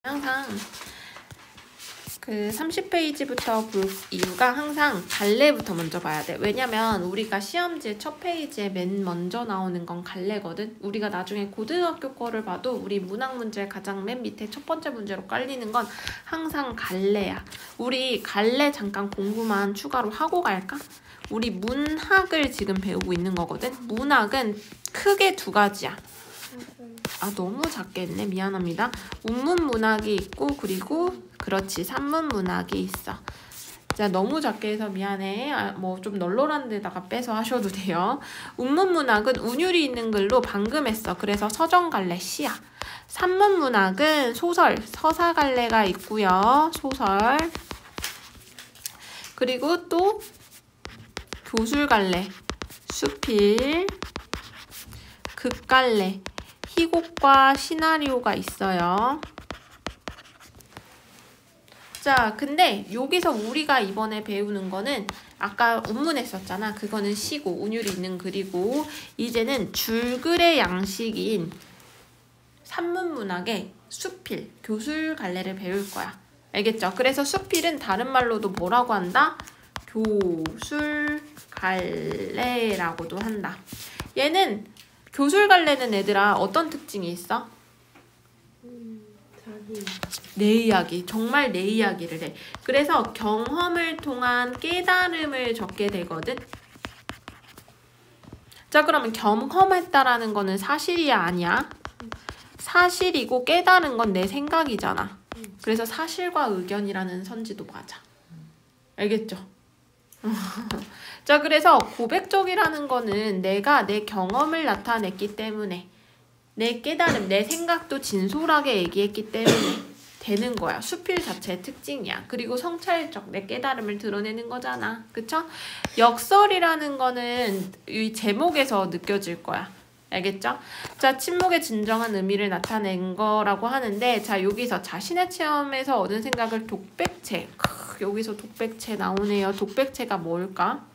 항상 그 30페이지부터 볼 이유가 항상 갈래부터 먼저 봐야 돼. 왜냐면 우리가 시험지 첫 페이지에 맨 먼저 나오는 건 갈래거든. 우리가 나중에 고등학교 거를 봐도 우리 문학 문제 가장 맨 밑에 첫 번째 문제로 깔리는 건 항상 갈래야. 우리 갈래 잠깐 공부만 추가로 하고 갈까? 우리 문학을 지금 배우고 있는 거거든. 문학은 크게 두 가지야. 아, 너무 작게 했네. 미안합니다. 운문문학이 있고, 그리고 그렇지, 산문문학이 있어. 자, 너무 작게 해서 미안해. 뭐 좀 널널한 데다가 빼서 하셔도 돼요. 운문문학은 운율이 있는 글로 방금 했어. 그래서 서정갈래 시야. 산문문학은 소설, 서사갈래가 있고요. 소설. 그리고 또 교술갈래, 수필, 극갈래, 희곡과 시나리오가 있어요. 자, 근데 여기서 우리가 이번에 배우는 거는 아까 운문 했었잖아. 그거는 시고 운율이 있는 글이고, 이제는 줄글의 양식인 산문문학의 수필, 교술갈래를 배울 거야. 알겠죠? 그래서 수필은 다른 말로도 뭐라고 한다? 교술갈래라고도 한다. 얘는 교술갈래는 얘들아 어떤 특징이 있어? 내 이야기, 정말 내 이야기를 해. 그래서 경험을 통한 깨달음을 적게 되거든. 자, 그러면 경험했다라는 거는 사실이야, 아니야? 사실이고 깨달은 건 내 생각이잖아. 그래서 사실과 의견이라는 선지도 맞아. 알겠죠? 자, 그래서 고백적이라는 거는 내가 내 경험을 나타냈기 때문에, 내 깨달음, 내 생각도 진솔하게 얘기했기 때문에 되는 거야. 수필 자체의 특징이야. 그리고 성찰적, 내 깨달음을 드러내는 거잖아. 그쵸? 역설이라는 거는 이 제목에서 느껴질 거야. 알겠죠? 자, 침묵의 진정한 의미를 나타낸 거라고 하는데, 자, 여기서 자신의 체험에서 얻은 생각을 독백체. 여기서 독백체 나오네요. 독백체가 뭘까?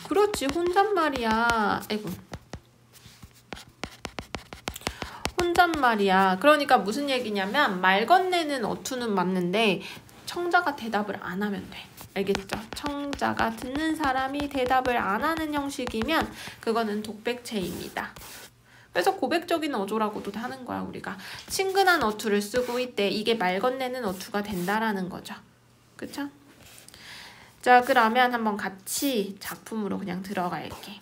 그렇지, 혼잣말이야. 아이고. 혼잣말이야. 그러니까 무슨 얘기냐면 말 건네는 어투는 맞는데 청자가 대답을 안 하면 돼. 알겠죠? 청자가 듣는 사람이 대답을 안 하는 형식이면 그거는 독백체입니다. 그래서 고백적인 어조라고도 하는 거야, 우리가. 친근한 어투를 쓰고 있대. 이게 말 건네는 어투가 된다라는 거죠. 그쵸? 자, 그러면 한번 같이 작품으로 그냥 들어갈게.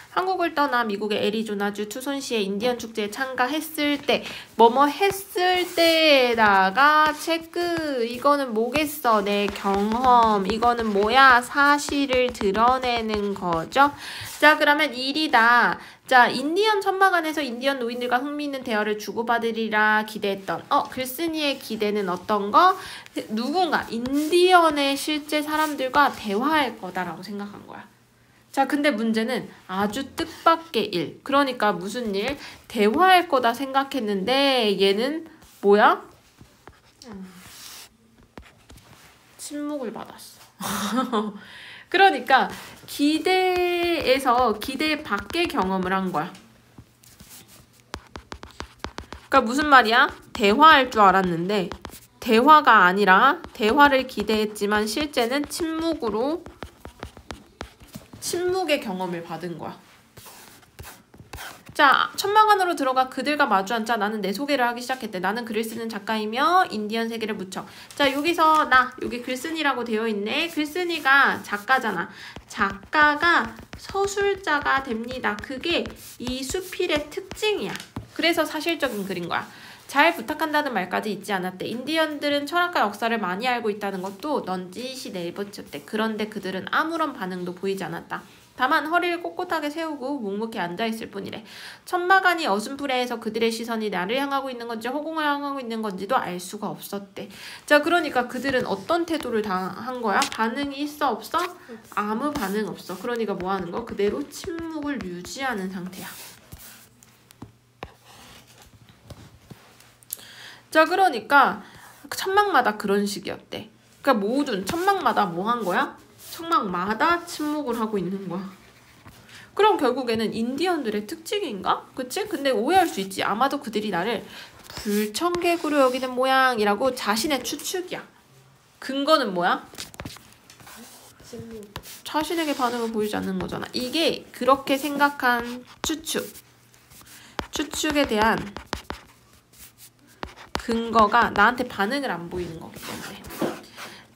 한국을 떠나 미국의 애리조나주 투손시의 인디언 축제에 참가했을 때, 뭐뭐 했을 때에다가 체크. 이거는 뭐겠어? 내 경험. 이거는 뭐야? 사실을 드러내는 거죠. 자, 그러면 일이다. 자, 인디언 천막안에서 인디언 노인들과 흥미있는 대화를 주고받으리라 기대했던 글쓴이의 기대는 어떤 거? 누군가 인디언의 실제 사람들과 대화할 거다라고 생각한 거야. 자, 근데 문제는 아주 뜻밖의 일. 그러니까 무슨 일? 대화할 거다 생각했는데 얘는 뭐야? 침묵을 받았어. 그러니까 기대에서 기대 밖의 경험을 한 거야. 그러니까 무슨 말이야? 대화할 줄 알았는데 대화가 아니라 대화를 기대했지만 실제는 침묵의 경험을 받은 거야. 자, 천막안으로 들어가 그들과 마주 앉자. 나는 내 소개를 하기 시작했대. 나는 글을 쓰는 작가이며 인디언 세계를 묻혀. 자, 여기서 여기 글쓴이라고 되어 있네. 글쓴이가 작가잖아. 작가가 서술자가 됩니다. 그게 이 수필의 특징이야. 그래서 사실적인 글인 거야. 잘 부탁한다는 말까지 잊지 않았대. 인디언들은 철학과 역사를 많이 알고 있다는 것도 넌지시 내비쳤대. 그런데 그들은 아무런 반응도 보이지 않았다. 다만 허리를 꼿꼿하게 세우고 묵묵히 앉아있을 뿐이래. 천막안이 어슴푸레해서 그들의 시선이 나를 향하고 있는 건지 허공을 향하고 있는 건지도 알 수가 없었대. 자, 그러니까 그들은 어떤 태도를 한 거야? 반응이 있어 없어? 아무 반응 없어. 그러니까 뭐 하는 거? 그대로 침묵을 유지하는 상태야. 자, 그러니까 천막마다 그런 식이었대. 그러니까 모든 천막마다 뭐 한 거야? 천막마다 침묵을 하고 있는 거야. 그럼 결국에는 인디언들의 특징인가? 그치? 근데 오해할 수 있지. 아마도 그들이 나를 불청객으로 여기는 모양이라고 자신의 추측이야. 근거는 뭐야? 자신에게 반응을 보이지 않는 거잖아. 이게 그렇게 생각한 추측에 대한 근거가 나한테 반응을 안 보이는 거기 때문에.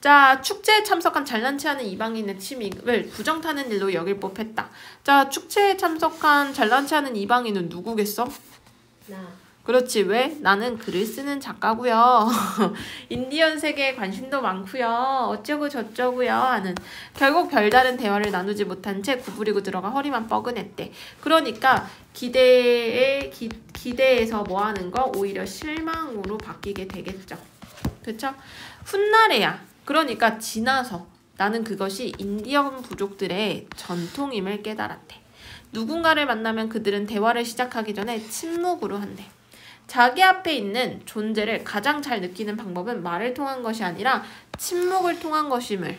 자, 축제에 참석한 잘난 체하는 이방인의 침입을 부정타는 일로 여길 법했다. 자, 축제에 참석한 잘난 체하는 이방인은 누구겠어? 나. 그렇지. 왜? 나는 글을 쓰는 작가고요. 인디언 세계에 관심도 많고요. 어쩌고 저쩌고요 하는. 결국 별다른 대화를 나누지 못한 채 구부리고 들어가 허리만 뻐근했대. 그러니까 기대에서 뭐 하는 거? 오히려 실망으로 바뀌게 되겠죠. 그쵸? 훗날에야. 그러니까 지나서 나는 그것이 인디언 부족들의 전통임을 깨달았대. 누군가를 만나면 그들은 대화를 시작하기 전에 침묵으로 한대. 자기 앞에 있는 존재를 가장 잘 느끼는 방법은 말을 통한 것이 아니라 침묵을 통한 것임을.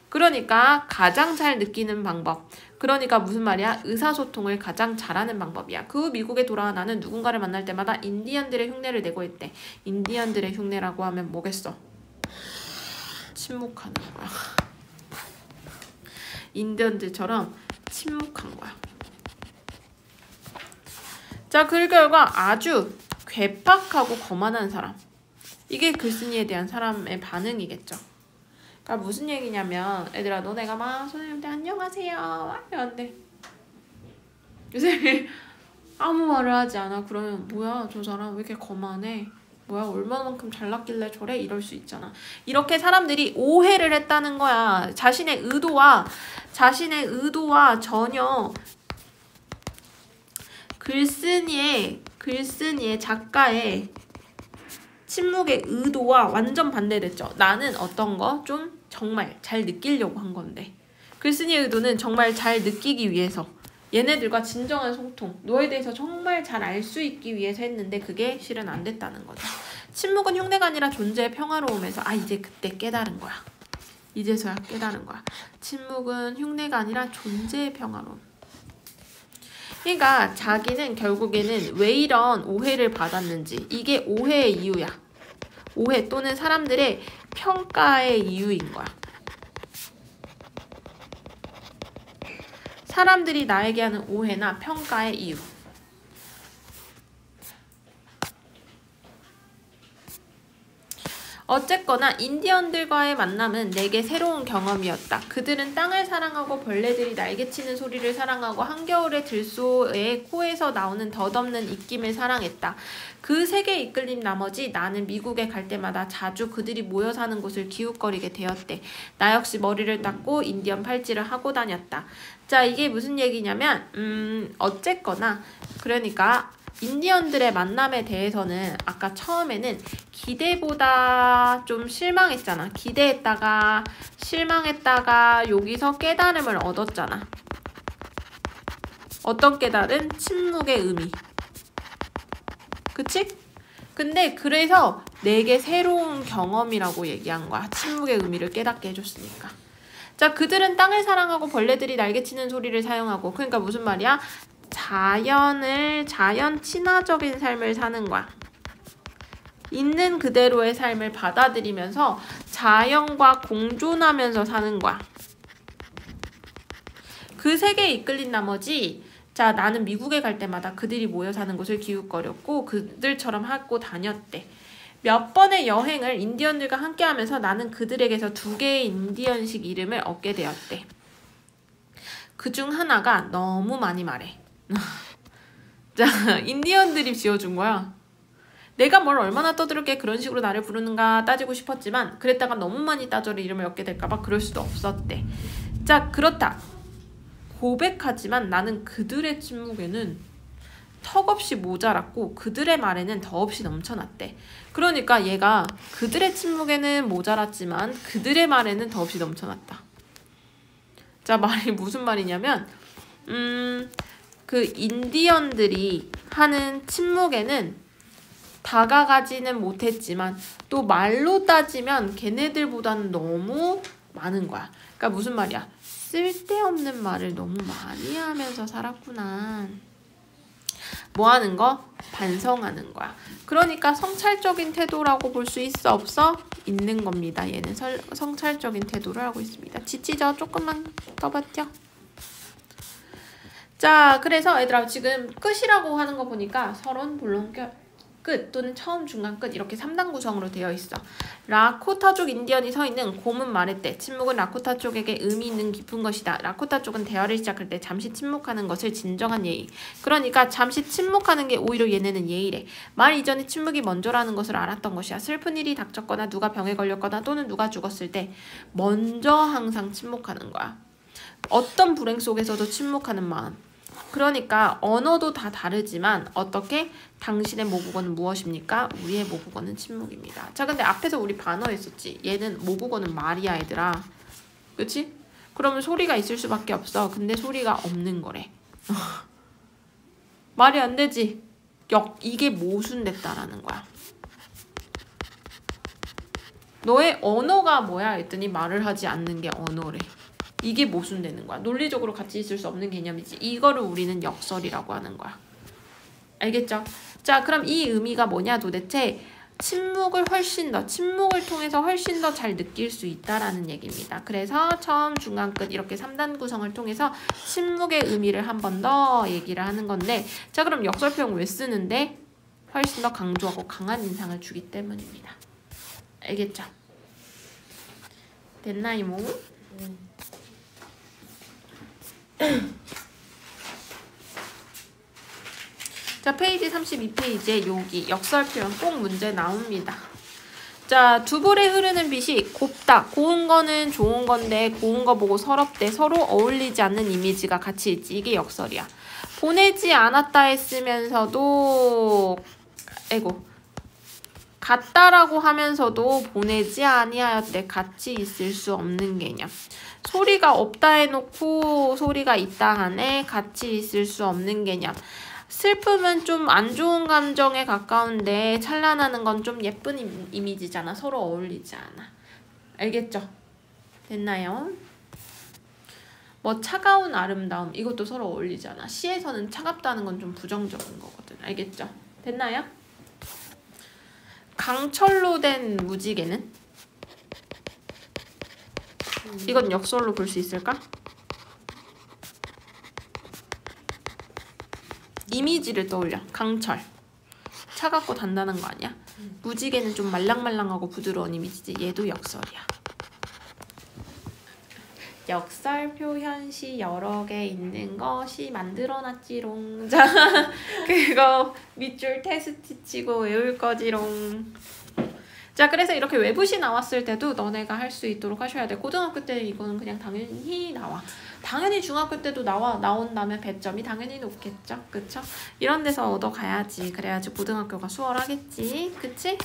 그러니까 가장 잘 느끼는 방법. 그러니까 무슨 말이야? 의사소통을 가장 잘하는 방법이야. 그 후 미국에 돌아와 나는 누군가를 만날 때마다 인디언들의 흉내를 내고 있대. 인디언들의 흉내라고 하면 뭐겠어? 침묵하는 거야. 인디언들처럼 침묵한 거야. 자, 그 결과 아주 괴팍하고 거만한 사람. 이게 글쓴이에 대한 사람의 반응이겠죠. 그러니까 무슨 얘기냐면 애들아 너네가 막 선생님한테 안녕하세요 이러는데 요새 아무 말을 하지 않아. 그러면 뭐야 저 사람 왜 이렇게 거만해? 뭐야 얼마만큼 잘났길래 저래? 이럴 수 있잖아. 이렇게 사람들이 오해를 했다는 거야. 자신의 의도와 전혀 글쓴이의 작가의 침묵의 의도와 완전 반대됐죠. 나는 어떤 거 좀 정말 잘 느끼려고 한 건데 글쓴이의 의도는 정말 잘 느끼기 위해서 얘네들과 진정한 소통, 너에 대해서 정말 잘 알 수 있기 위해서 했는데 그게 실은 안 됐다는 거죠. 침묵은 흉내가 아니라 존재의 평화로움에서 이제 그때 깨달은 거야. 이제서야 깨달은 거야. 침묵은 흉내가 아니라 존재의 평화로움. 그러니까 자기는 결국에는 왜 이런 오해를 받았는지, 이게 오해의 이유야. 오해 또는 사람들의 평가의 이유인 거야. 사람들이 나에게 하는 오해나 평가의 이유. 어쨌거나 인디언들과의 만남은 내게 새로운 경험이었다. 그들은 땅을 사랑하고 벌레들이 날개치는 소리를 사랑하고 한겨울의 들소의 코에서 나오는 덧없는 입김을 사랑했다. 그 세계에 이끌린 나머지 나는 미국에 갈 때마다 자주 그들이 모여 사는 곳을 기웃거리게 되었대. 나 역시 머리를 닦고 인디언 팔찌를 하고 다녔다. 자, 이게 무슨 얘기냐면 어쨌거나 그러니까 인디언들의 만남에 대해서는 아까 처음에는 기대보다 좀 실망했잖아. 기대했다가 실망했다가 여기서 깨달음을 얻었잖아. 어떤 깨달음? 침묵의 의미. 그치? 근데 그래서 내게 새로운 경험이라고 얘기한 거야. 침묵의 의미를 깨닫게 해줬으니까. 자, 그들은 땅을 사랑하고 벌레들이 날개치는 소리를 사용하고, 그러니까 무슨 말이야? 자연 친화적인 삶을 사는 거야. 있는 그대로의 삶을 받아들이면서 자연과 공존하면서 사는 거야. 그 세계에 이끌린 나머지 자, 나는 미국에 갈 때마다 그들이 모여 사는 곳을 기웃거렸고 그들처럼 하고 다녔대. 몇 번의 여행을 인디언들과 함께 하면서 나는 그들에게서 2개의 인디언식 이름을 얻게 되었대. 그중 하나가 너무 많이 말해. 자, 인디언들이 지어준 거야. 내가 뭘 얼마나 떠들게 그런 식으로 나를 부르는가 따지고 싶었지만 그랬다가 너무 많이 따져서 이름을 얻게 될까봐 그럴 수도 없었대. 자, 그렇다. 고백하지만 나는 그들의 침묵에는 턱없이 모자랐고 그들의 말에는 더없이 넘쳐났대. 그러니까 얘가 그들의 침묵에는 모자랐지만 그들의 말에는 더없이 넘쳐났다. 자, 말이 무슨 말이냐면 그 인디언들이 하는 침묵에는 다가가지는 못했지만 또 말로 따지면 걔네들보다는 너무 많은 거야. 그러니까 무슨 말이야? 쓸데없는 말을 너무 많이 하면서 살았구나. 뭐 하는 거? 반성하는 거야. 그러니까 성찰적인 태도라고 볼 수 있어? 없어? 있는 겁니다. 얘는 성찰적인 태도를 하고 있습니다. 지치죠? 조금만 더 버텨. 자, 그래서 얘들아 지금 끝이라고 하는 거 보니까 서론, 본론, 끝 또는 처음, 중간, 끝 이렇게 3단 구성으로 되어 있어. 라코타족 인디언이 서 있는 곰은 말했대. 침묵은 라코타 쪽에게 의미 있는 깊은 것이다. 라코타 쪽은 대화를 시작할 때 잠시 침묵하는 것을 진정한 예의. 그러니까 잠시 침묵하는 게 오히려 얘네는 예의래. 말 이전에 침묵이 먼저라는 것을 알았던 것이야. 슬픈 일이 닥쳤거나 누가 병에 걸렸거나 또는 누가 죽었을 때 먼저 항상 침묵하는 거야. 어떤 불행 속에서도 침묵하는 마음. 그러니까 언어도 다 다르지만 어떻게? 당신의 모국어는 무엇입니까? 우리의 모국어는 침묵입니다. 자, 근데 앞에서 우리 반어했었지. 얘는 모국어는 말이야 얘들아. 그치? 그러면 소리가 있을 수밖에 없어. 근데 소리가 없는 거래. 말이 안 되지. 이게 모순됐다라는 거야. 너의 언어가 뭐야? 했더니 말을 하지 않는 게 언어래. 이게 모순되는 거야. 논리적으로 같이 있을 수 없는 개념이지. 이거를 우리는 역설이라고 하는 거야. 알겠죠? 자, 그럼 이 의미가 뭐냐 도대체? 침묵을 통해서 훨씬 더 잘 느낄 수 있다라는 얘기입니다. 그래서 처음, 중간, 끝 이렇게 3단 구성을 통해서 침묵의 의미를 한 번 더 얘기를 하는 건데, 자, 그럼 역설 표현 왜 쓰는데? 훨씬 더 강조하고 강한 인상을 주기 때문입니다. 알겠죠? 됐나요? 자, 페이지 32페이지에 여기 역설 표현 꼭 문제 나옵니다. 자, 두 볼에 흐르는 빛이 곱다. 고운 거는 좋은 건데 고운 거 보고 서럽대. 서로 어울리지 않는 이미지가 같이 있지. 이게 역설이야. 보내지 않았다 했으면서도 같다라고 하면서도 보내지 아니하였대. 같이 있을 수 없는 개념. 소리가 없다 해놓고 소리가 있다 하네. 같이 있을 수 없는 개념. 슬픔은 좀 안 좋은 감정에 가까운데 찬란하는 건 좀 예쁜 이미지잖아. 서로 어울리지 않아. 알겠죠? 됐나요? 뭐 차가운 아름다움 이것도 서로 어울리지 않아. 시에서는 차갑다는 건 좀 부정적인 거거든. 알겠죠? 됐나요? 강철로 된 무지개는? 이건 역설로 볼 수 있을까? 이미지를 떠올려. 강철. 차갑고 단단한 거 아니야? 무지개는 좀 말랑말랑하고 부드러운 이미지지. 얘도 역설이야. 역설 표현시 여러 개 있는 것이 만들어놨지롱. 자, 그거 밑줄 테스트 치고 외울 거지롱. 자, 그래서 이렇게 외부시 나왔을 때도 너네가 할 수 있도록 하셔야 돼. 고등학교 때 이거는 그냥 당연히 나와. 당연히 중학교 때도 나온다면 배점이 당연히 높겠죠. 그쵸? 이런 데서 얻어가야지. 그래야지 고등학교가 수월하겠지. 그치?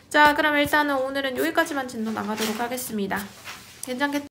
자, 그럼 일단은 오늘은 여기까지만 진도 나가도록 하겠습니다. 괜찮겠죠?